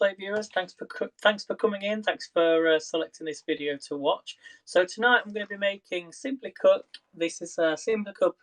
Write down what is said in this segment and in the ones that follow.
Play viewers, thanks for coming in. Thanks for selecting this video to watch. So tonight I'm going to be making SimplyCook. This is a SimplyCook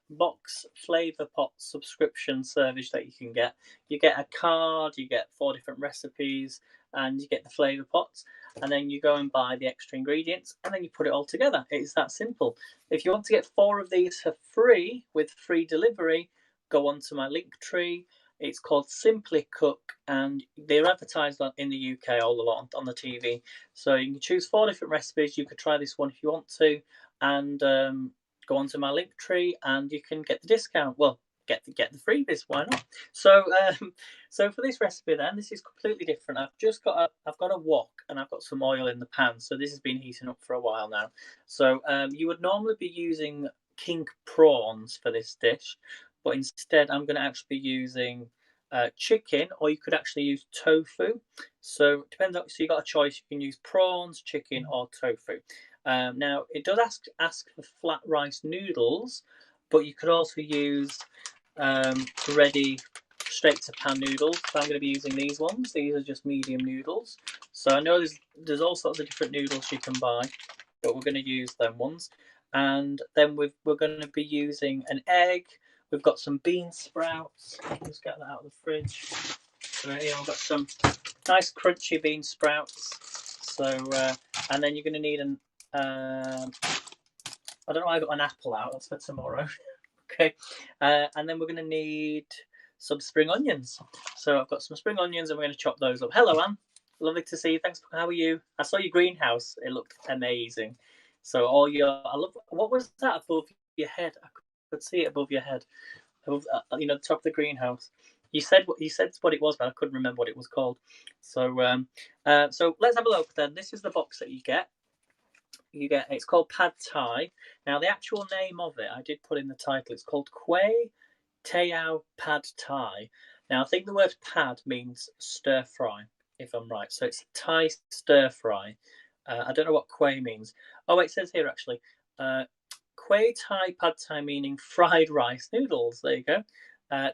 box flavor pot subscription service that you can get. You get a card, you get 4 different recipes, and you get the flavor pots. And then you go and buy the extra ingredients, and then you put it all together. It's that simple. If you want to get 4 of these for free with free delivery, go onto my link tree. It's called SimplyCook, and they're advertised in the UK all a lot on the TV. So you can choose 4 different recipes. You could try this one if you want to, and go onto my link tree, and you can get the discount. Well, get the freebies. Why not? So so for this recipe, then this is completely different. I've got a wok, and I've got some oil in the pan. So this has been heating up for a while now. So you would normally be using king prawns for this dish, but instead I'm going to actually be using chicken, or you could actually use tofu. So it depends. So you got a choice. You can use prawns, chicken, or tofu. Now it does ask for flat rice noodles, but you could also use ready straight to pan noodles. So I'm going to be using these ones. These are just medium noodles. So I know there's all sorts of different noodles you can buy, but we're going to use them ones. And then we're going to be using an egg. We've got some bean sprouts. Let's get that out of the fridge. So here I've got some nice crunchy bean sprouts. So and then you're going to need I don't know why I got an apple out. That's for tomorrow. Okay, and then we're going to need some spring onions. So I've got some spring onions, and we're going to chop those up. Hello, Anne. Lovely to see you. Thanks. How are you? I saw your greenhouse. It looked amazing. So I love. What was that above your head? I could see it above your head. Above, the top of the greenhouse. You said what it was, but I couldn't remember what it was called. So so let's have a look then. This is the box that you get. It's called Pad Thai. Now the actual name of it, I did put in the title. It's called Kway, Teow, Pad Thai. Now I think the word pad means stir fry, if I'm right. So it's Thai stir fry. I don't know what Kway means. Oh, it says here actually. Kway Thai Pad Thai, meaning fried rice noodles. There you go.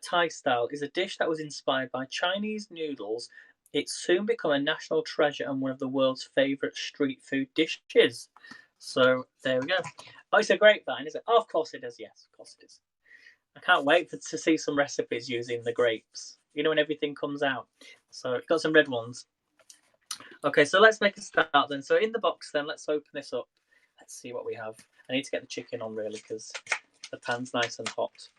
Thai style is a dish that was inspired by Chinese noodles. It's soon become a national treasure and one of the world's favourite street food dishes. So there we go. Oh, it's a grapevine, is it? Oh, of course it is. Yes, of course it is. I can't wait to see some recipes using the grapes. You know, when everything comes out. So I've got some red ones. Okay, so let's make a start then. So in the box then, let's open this up. Let's see what we have. I need to get the chicken on really because the pan's nice and hot.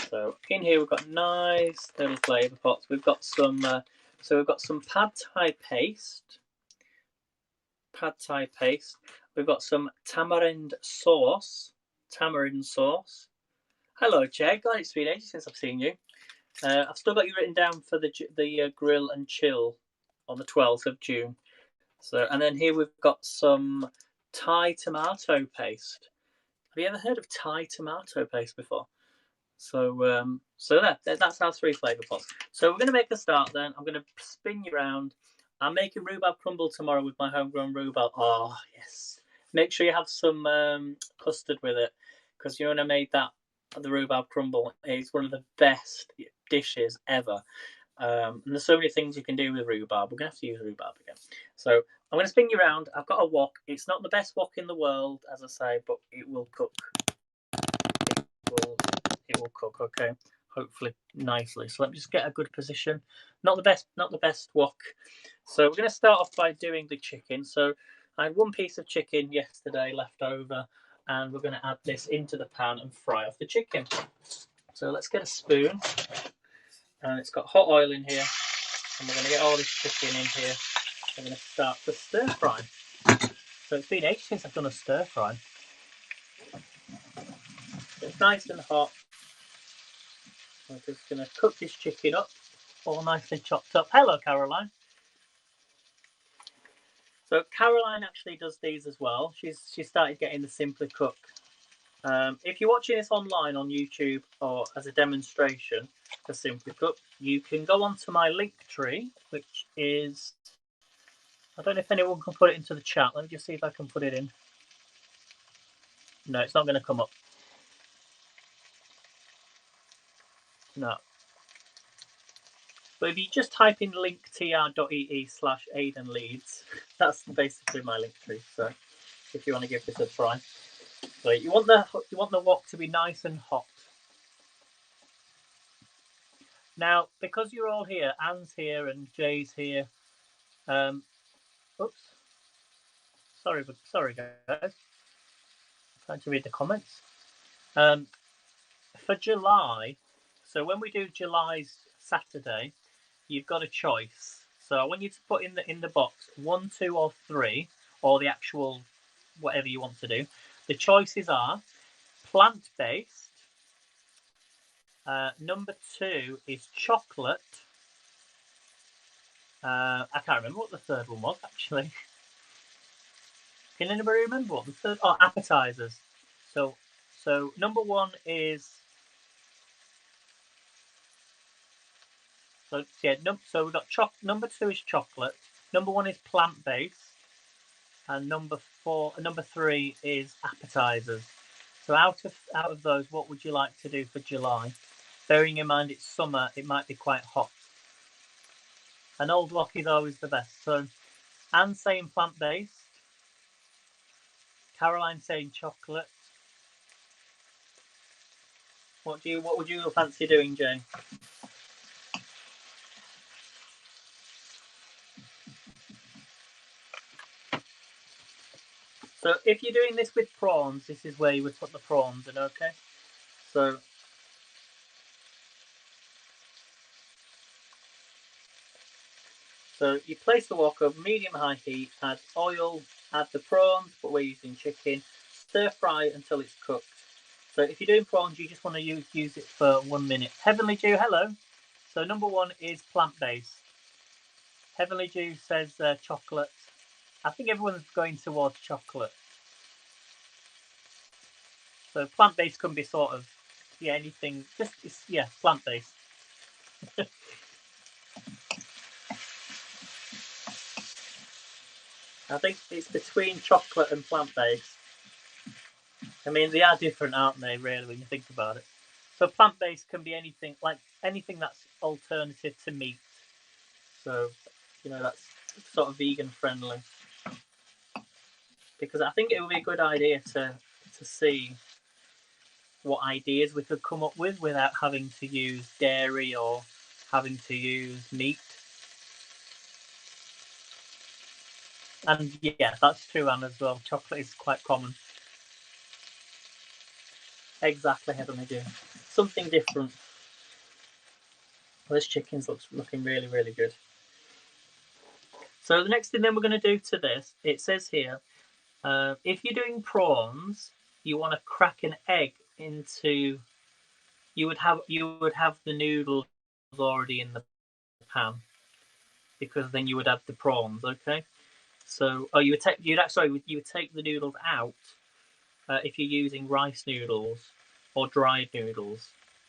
So in here we've got nice little flavour pots. We've got some we've got some pad thai paste. We've got some tamarind sauce. Hello, Jay. God, it's been ages since I've seen you. I've still got you written down for the grill and chill on the 12th of June. So, and then here we've got some Thai tomato paste. Have you ever heard of Thai tomato paste before? So that's our 3 flavour pots. So we're going to make a start then. I'm going to spin you around. I'm making rhubarb crumble tomorrow with my homegrown rhubarb. Oh, yes. Make sure you have some custard with it, because when I made the rhubarb crumble, it's one of the best dishes ever. And there's so many things you can do with rhubarb. We're going to have to use rhubarb again. So I'm going to spin you around. I've got a wok. It's not the best wok in the world, as I say, but it will cook. It will cook, okay, hopefully nicely. So let me just get a good position. Not the best wok. So we're going to start off by doing the chicken. So I had 1 piece of chicken yesterday left over, and we're going to add this into the pan and fry off the chicken. So let's get a spoon, and it's got hot oil in here, and we're going to get all this chicken in here. I'm going to start the stir fry. So it's been ages since I've done a stir fry. It's nice and hot. I'm just going to cook this chicken up, all nicely chopped up. Hello, Caroline. So Caroline actually does these as well. She started getting the SimplyCook. If you're watching this online on YouTube or as a demonstration for SimplyCook, you can go onto my link tree, which is, I don't know if anyone can put it into the chat. Let me just see if I can put it in. No, it's not going to come up. No. But if you just type in linktr.ee/AidenLeeds, that's basically my link tree. So if you want to give this a try, so you want the wok to be nice and hot. Now, because you're all here, Anne's here and Jay's here. Oops, sorry guys. I'm trying to read the comments. For July, so when we do July's Saturday, you've got a choice. So I want you to put in the box 1, 2, or 3, or the actual whatever you want to do. The choices are plant-based. Number 2 is chocolate. I can't remember what the third one was actually. Can anybody remember what the third? Oh, appetizers. So number 1 is. So yeah, so we've got number 2 is chocolate. Number 1 is plant-based, and number 3 is appetizers. So out of those, what would you like to do for July? Bearing in mind it's summer, it might be quite hot. An old wok is always the best. So Anne's saying plant-based. Caroline saying chocolate. What would you fancy doing, Jane? So if you're doing this with prawns, this is where you would put the prawns in, okay? So you place the wok over medium-high heat, add oil, add the prawns, but we're using chicken. Stir fry until it's cooked. So if you're doing prawns, you just want to use it for 1 minute. Heavenly Dew, hello. So number 1 is plant-based. Heavenly Dew says chocolate. I think everyone's going towards chocolate. So plant-based can be sort of anything. Plant-based. I think it's between chocolate and plant-based. I mean, they are different, aren't they, really, when you think about it? So plant-based can be anything that's alternative to meat. So, that's sort of vegan friendly. Because I think it would be a good idea to see what ideas we could come up with without having to use dairy or having to use meat. And yeah, that's true, Anne, as well. Chocolate is quite common. Exactly, Heavenly Dew. Something different. Well, this chicken's looking really, really good. So the next thing then we're going to do to this, it says here, if you're doing prawns, you want to crack an egg into. You would have the noodles already in the pan, because then you would add the prawns. Okay. So you would take the noodles out if you're using rice noodles or dried noodles.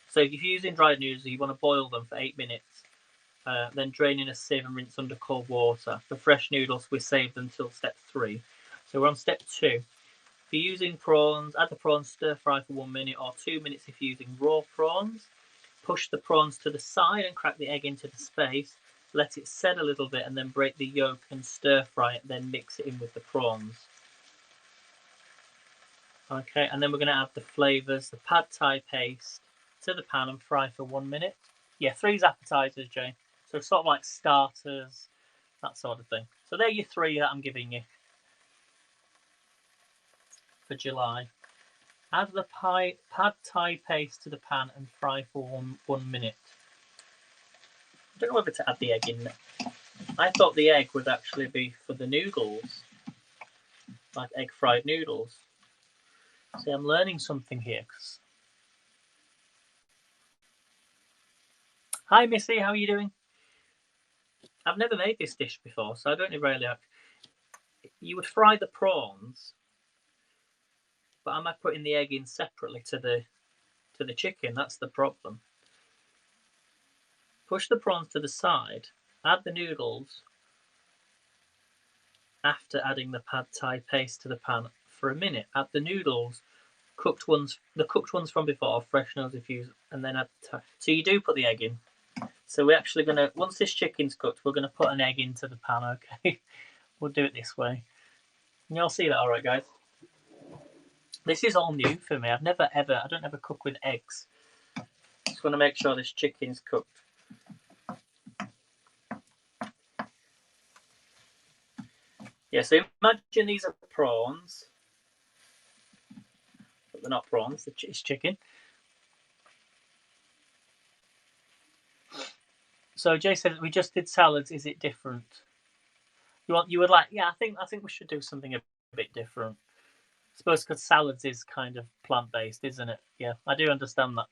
So if you're using dried noodles, you want to boil them for 8 minutes. Then drain in a sieve and rinse under cold water. For fresh noodles, we save them until step 3. So we're on step 2. If you're using prawns, add the prawns, stir fry for 1 minute or 2 minutes if you're using raw prawns. Push the prawns to the side and crack the egg into the space. Let it set a little bit and then break the yolk and stir fry it, then mix it in with the prawns. Okay, and then we're going to add the flavours, the pad thai paste to the pan and fry for 1 minute. Yeah, 3's appetizers, Jane. So sort of like starters, that sort of thing. So they're your 3 that I'm giving you for July. Add the pad thai paste to the pan and fry for 1 minute. I don't know whether to add the egg in there. I thought the egg would actually be for the noodles, like egg fried noodles. See, I'm learning something here. Hi, Missy, how are you doing? I've never made this dish before, so I don't really. You would fry the prawns, but am I putting the egg in separately to the chicken? That's the problem. Push the prawns to the side. Add the noodles after adding the pad thai paste to the pan for a minute. Add the noodles, the cooked ones from before, fresh noodles if you, and then add the thai. So you do put the egg in. So we're actually going to, once this chicken's cooked, we're going to put an egg into the pan, okay? We'll do it this way. Can you all see that all right, guys? This is all new for me. I don't ever cook with eggs. Just want to make sure this chicken's cooked. Yeah, so imagine these are prawns. But they're not prawns, it's chicken. So Jay said we just did salads. Is it different? You would like? Yeah, I think we should do something a bit different. I suppose because salads is kind of plant-based, isn't it? Yeah, I do understand that.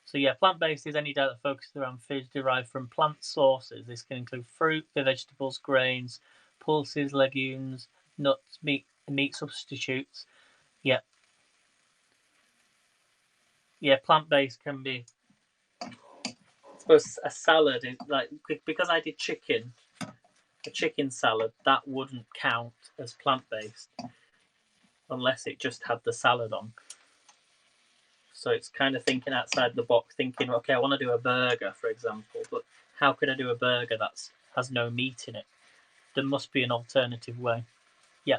So yeah, plant-based is any diet that focuses around foods derived from plant sources. This can include fruit, vegetables, grains, pulses, legumes, nuts, meat substitutes. Yeah. Yeah, plant-based can be. I suppose a salad is like, because I did chicken, a chicken salad, that wouldn't count as plant-based unless it just had the salad on. So it's kind of thinking outside the box, thinking, okay, I want to do a burger, for example, but how could I do a burger that has no meat in it? There must be an alternative way. Yeah.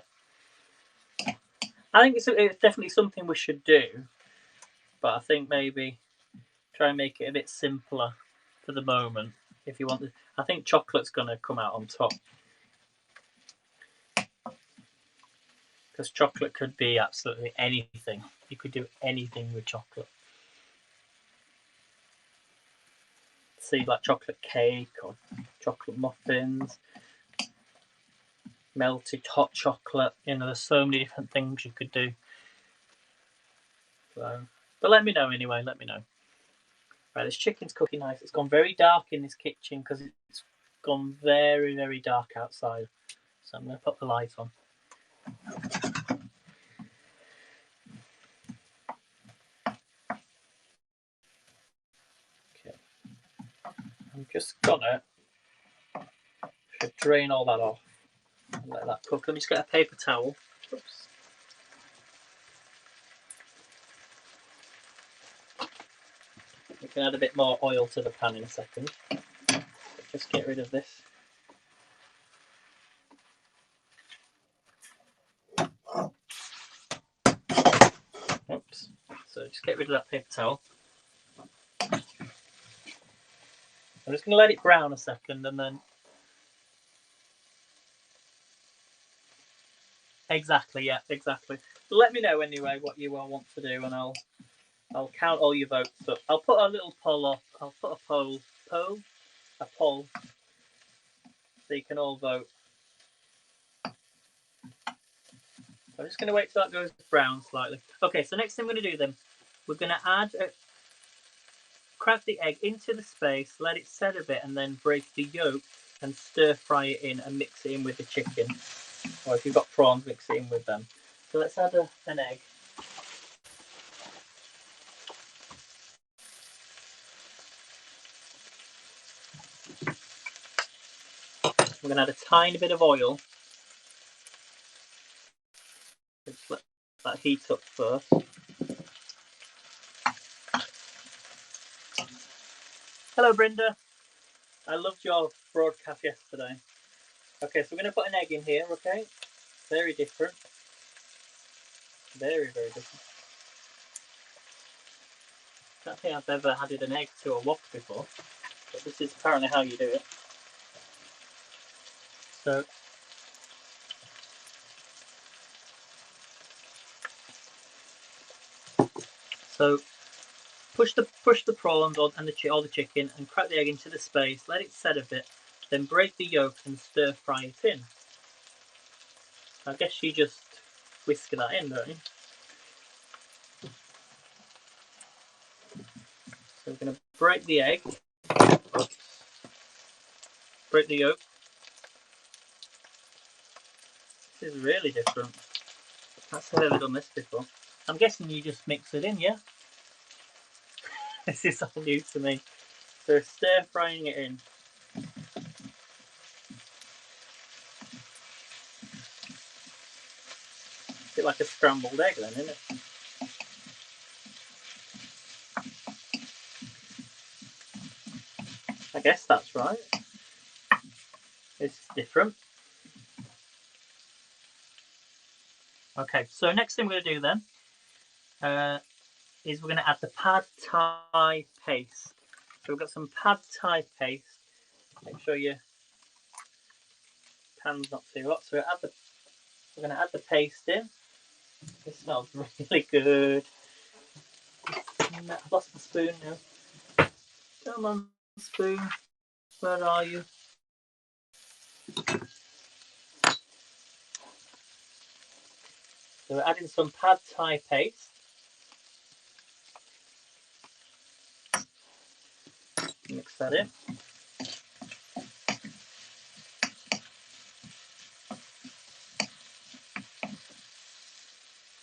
I think it's definitely something we should do, but I think maybe try and make it a bit simpler for the moment. If you want, I think chocolate's going to come out on top. Because chocolate could be absolutely anything. You could do anything with chocolate. See, like chocolate cake or chocolate muffins, melted hot chocolate. You know, there's so many different things you could do. So, but let me know anyway. Let me know. Right, this chicken's cooking nice. It's gone very dark in this kitchen because it's gone very, very dark outside. So I'm going to put the light on. Okay. I'm just gonna drain all that off and let that cook. Let me just get a paper towel. Oops. We can add a bit more oil to the pan in a second. Just get rid of this. Oops. So just get rid of that paper towel. I'm just going to let it brown a second and then... Exactly, yeah, exactly. Let me know anyway what you all want to do and I'll count all your votes up. I'll put a little poll up. I'll put a poll, so you can all vote. I'm just going to wait till that goes brown slightly. Okay, so next thing we're going to do then, we're going to crack the egg into the space, let it set a bit, and then break the yolk and stir fry it in and mix it in with the chicken. Or if you've got prawns, mix it in with them. So let's add an egg. We're going to add a tiny bit of oil. Just let that heat up first. Hello, Brenda. I loved your broadcast yesterday. Okay, so we're going to put an egg in here, okay? Very different. Very, very different. I don't think I've ever added an egg to a wok before, but this is apparently how you do it. So push the prawns on and all the chicken and crack the egg into the space, let it set a bit, then break the yolk and stir fry it in. I guess you just whisk that in, don't you? So we're going to break the egg, break the yolk. This is really different. I've never done this before. I'm guessing you just mix it in, yeah? This is all new to me. So stir frying it in. A bit like a scrambled egg then, isn't it? guess that's right. This is different. Okay, so next thing we're going to do then is we're going to add the pad thai paste. So we've got some pad thai paste. Make sure your pan's not too hot. So we're going to add the paste in. This smells really good. I've lost the spoon now. Come on, spoon. Where are you? So we're adding some pad thai paste. Mix that in.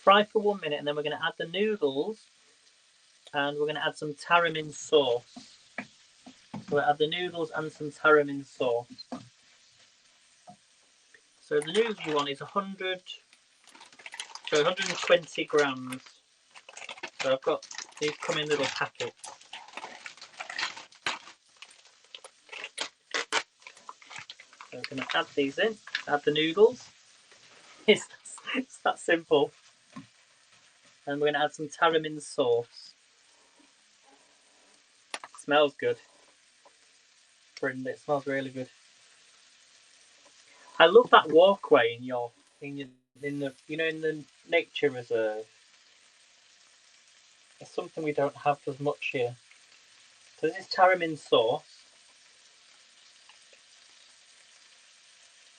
Fry for 1 minute, and then we're going to add the noodles, and we're going to add some tarramin sauce. So we'll add the noodles and some tarramin sauce. So the noodles you want is 120 grams. So I've got these come in little packets. So I'm going to add these in. Add the noodles. It's that simple. And we're going to add some tarramin sauce. It smells good. It smells really good. I love that walkway in the nature reserve. It's something we don't have as much here. So this is tarramin sauce.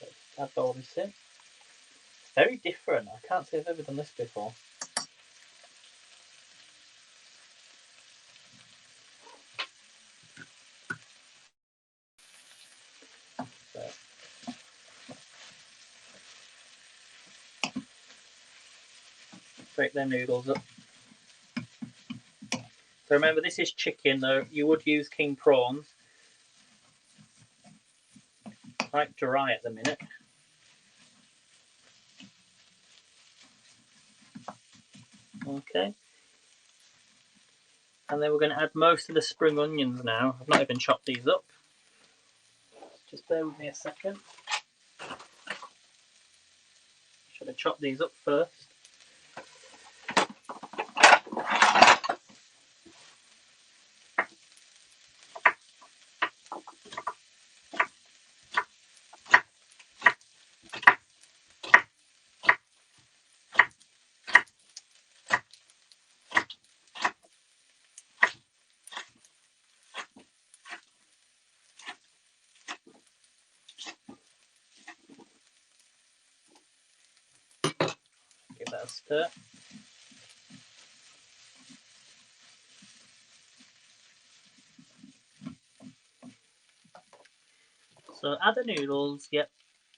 Let's add all this in. It's very different. I can't say I've ever done this before. So, break them noodles up. So remember, this is chicken though. You would use king prawns. Quite dry at the minute. Okay. And then we're going to add most of the spring onions now. I've not even chopped these up. Just bear with me a second. Should have chopped these up first. Give that a stir. So add the noodles, yep.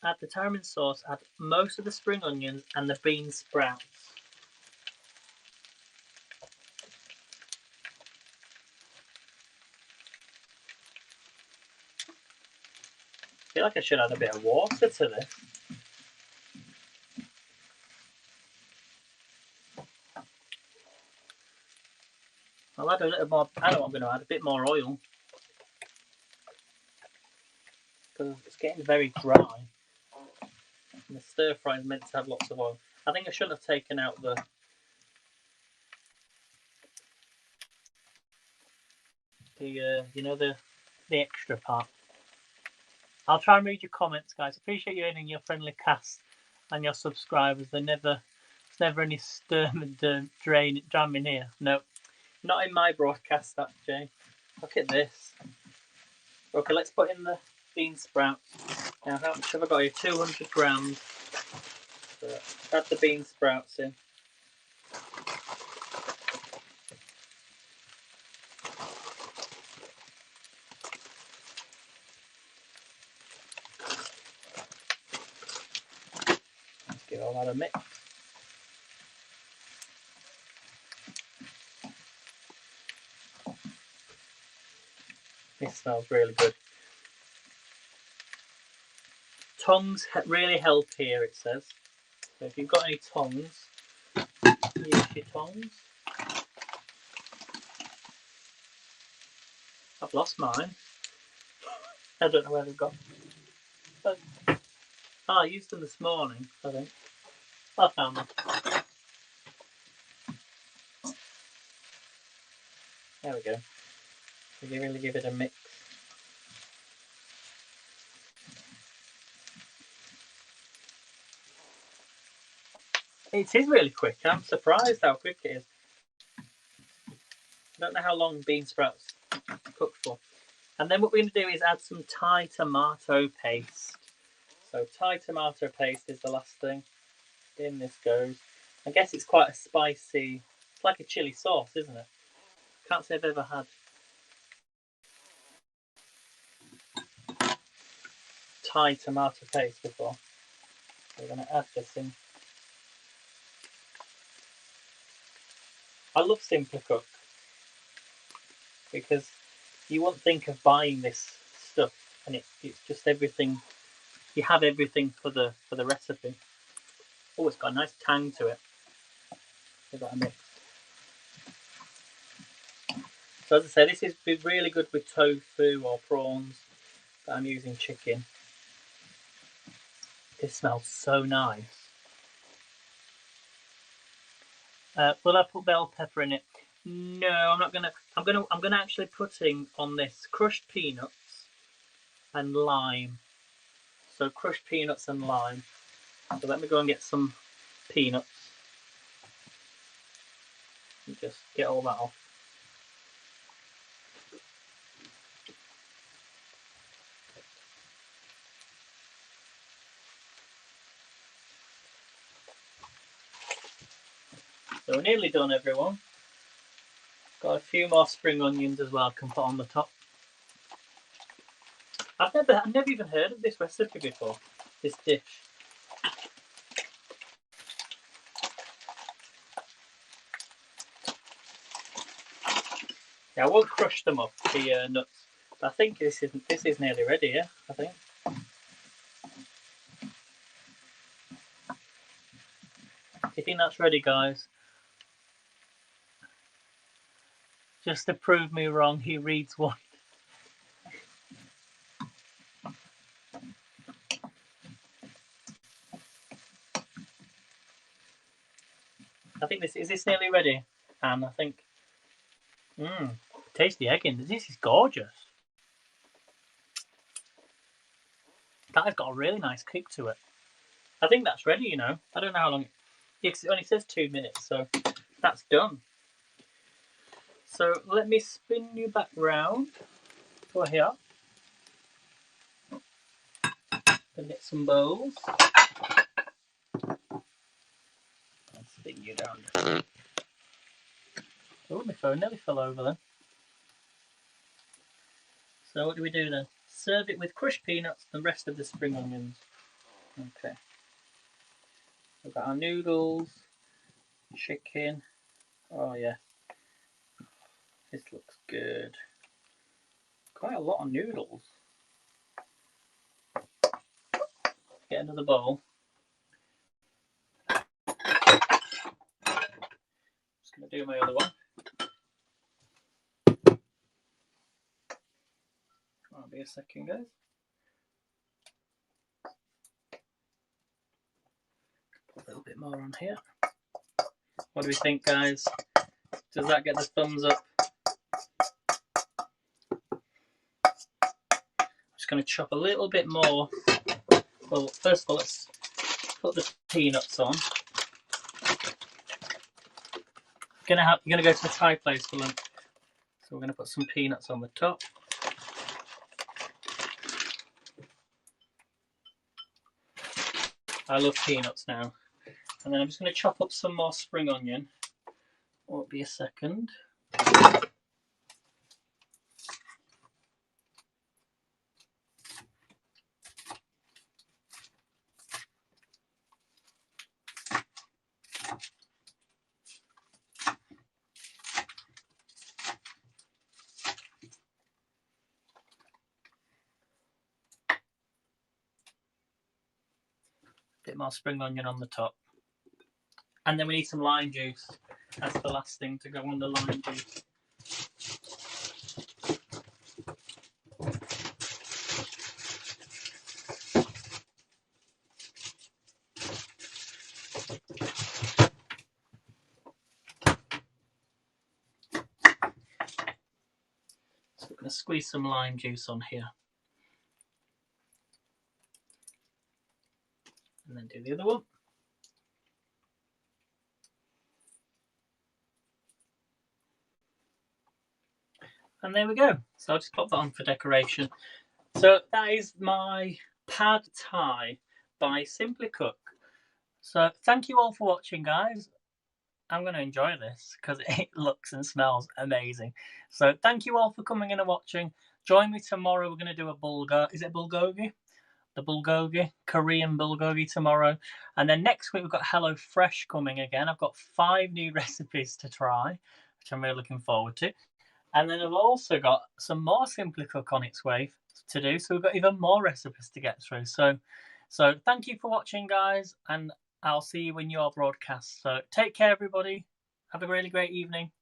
Add the tarramin sauce, add most of the spring onions and the bean sprouts. I feel like I should add a bit of water to this. I'll add a little more. I know I'm going to add a bit more oil because it's getting very dry. And the stir fry is meant to have lots of oil. I think I shouldn't have taken out the extra part. I'll try and read your comments, guys. Appreciate you and your friendly cast and your subscribers. There's never any sturm and dramming here. No, not in my broadcast, that Jay. Look at this. Okay, let's put in the bean sprouts. Now, how much have I got here? 200 grams. So add the bean sprouts in. Let's give all that a mix. This smells really good. Tongs really help here, it says. So if you've got any tongs, use your tongs. I've lost mine. I don't know where they've gone. Oh, I used them this morning, I think. I found them. There we go. We really give it a mix. It is really quick. I'm surprised how quick it is. I don't know how long bean sprouts cook for. And then what we're going to do is add some Thai tomato paste. So Thai tomato paste is the last thing. In this goes. I guess it's quite a spicy, it's like a chili sauce, isn't it? Can't say I've ever had Thai tomato paste before. So we're going to add this in. I love SimplyCook because you won't think of buying this stuff, and it's just everything. You have everything for the recipe. Oh, it's got a nice tang to it. Give that a mix. So as I say, this is really good with tofu or prawns, but I'm using chicken. This smells so nice. Will I put bell pepper in it? No, I'm not gonna. I'm gonna actually putting on this crushed peanuts and lime. So crushed peanuts and lime. So let me go and get some peanuts and just get all that off. So we're nearly done, everyone. Got a few more spring onions as well I can put on the top. I've never even heard of this recipe before, this dish. Yeah, I won't crush them up, the nuts. But I think this is nearly ready, yeah, I think. Do you think that's ready, guys? Just to prove me wrong, he reads one. I think is this nearly ready? And I think, taste the egg in. This is gorgeous. That has got a really nice kick to it. I think that's ready, you know. I don't know how long. It only says 2 minutes, so that's done. So let me spin you back round for here. And get some bowls. I'll spin you down. Oh, my phone nearly fell over then. So what do we do then? Serve it with crushed peanuts and the rest of the spring onions. Okay. We've got our noodles, chicken. Oh yeah. This looks good. Quite a lot of noodles. Get another bowl. Just going to do my other one. I'll be a second, guys. Put a little bit more on here. What do we think, guys? Does that get the thumbs up? I'm just going to chop a little bit more. Well, first of all, let's put the peanuts on. You're going to go to the Thai place for lunch. So we're going to put some peanuts on the top. I love peanuts now. And then I'm just going to chop up some more spring onion. Won't be a second. Bit more spring onion on the top. And then we need some lime juice. That's the last thing to go on the lime juice. squeeze some lime juice on here. And then do the other one. And there we go. So I'll just pop that on for decoration. So that is my pad thai by SimplyCook. So thank you all for watching, guys. I'm going to enjoy this because it looks and smells amazing. So thank you all for coming in and watching. Join me tomorrow. We're going to do a bulgur. Is it bulgogi? The bulgogi, Korean bulgogi tomorrow. And then next week we've got Hello Fresh coming again. I've got 5 new recipes to try, which I'm really looking forward to. And then I've also got some more SimplyCook on its way to do. So we've got even more recipes to get through. So thank you for watching, guys. And I'll see you in your broadcast. So take care, everybody. Have a really great evening.